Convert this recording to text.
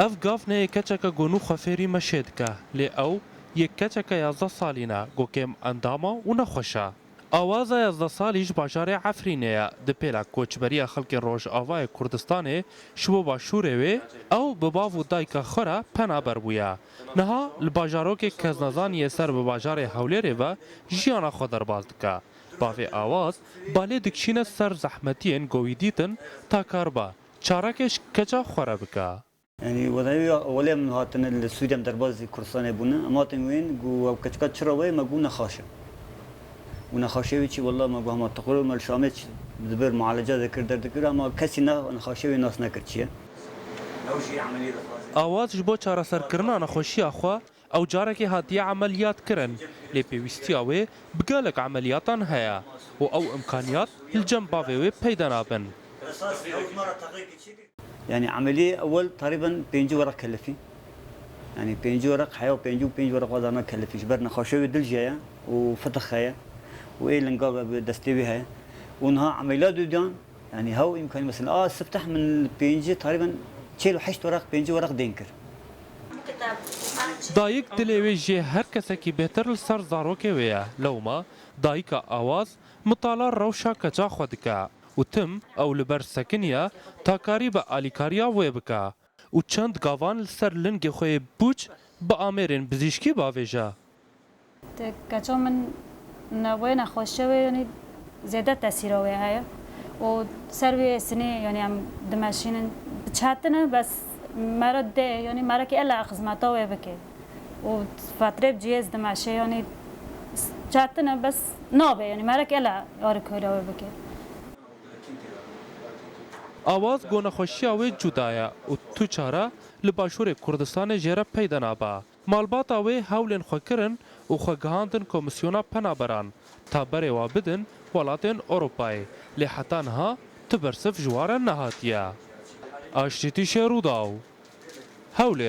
اف گافنه کچک گونو خفری مشید که لی او یک کچک 11 سالینه گوکم انداما و نخوشه. آواز 11 سالیش باجار عفرینه ده پیلا کوچبری خلق روش آوای کردستان شبو باشوره وی او بباو و دایک خورا پنابر بویا. نها لباجارو که کزنزانی سر بباجار حولیره و جیانا خودر بازدکه. باوی آواز بالی دکشین سر زحمتین گویدیتن تا کاربا چارکش کجا خورا بکه. يعني وضعي أولي من هاتن السوريا مدربازي كردستان بونا أما تنوين جو كتكات شراوي ما جو نخاشة ونخاشة ويشي والله ما جو هم تقولوا ما الشامل دبر معالجة ذكر أما كسي نخاشة وناس نكرتشيا. آواز جبو چارە سەرکردنا نەخۆشیە خوا ئەو جارێکی هاتیە عملیاتکردن لێ پێویستیاوێ بگەلێک عملیاتان هەیە و ئەو ئیمکانیات هیلجەم باوێوێ پەیدا نابن. يعني عملية أول تقريبا 5 ورق كلفي يعني 5 ورق حياة و5 ورق وضعنا كلفي جبرنا خاشوي دلجايا وفتخ هيا وإيه لنقابة بدستيوي هيا ونها عمليات دودان يعني هاو إمكاني مثلا سفتح من 5 تقريبا تشيلو 8 ورق 5 ورق دينكر دایک دلێوێ ژێ هەر کەسێکی بێتر لەسەر زارۆکێوەیە لەوما دایکە ئاواز متاڵە ڕەوشە کەجا خۆ دکە وتم ئەو لەبەر سەکنیە تاکاری بە ئالیکاریا وێ بکە و چەند گاوان لەسەر لنگی خۆی بوچ بە ئامێرێن بزیشکی باوێژە. کەچۆ من نەوەی نەخۆشەوە ینی زێدە تەسیرەوەی هەیە و سەروێ سنێ ینی ئەم دمەشینن بچاتنە بەس مرا ده یعنی مرا که الا خدمتا وی بکه و فتره بجیز دماشه یعنی چاتنه بس نابه یعنی مرا که الا یاری کویرا وی بکه آواز گونه خوشی اوی جدایه و تو چاره لباشور کردستان جره پیدا نابه مالبات اوی هولن خوکرن و خوگهاندن کمیسیونا پنابران تا بره وابدن ولاتن اروپای لی حتی نها تبرسف جوار نهاتیه. آشتیتی شهروداو هولر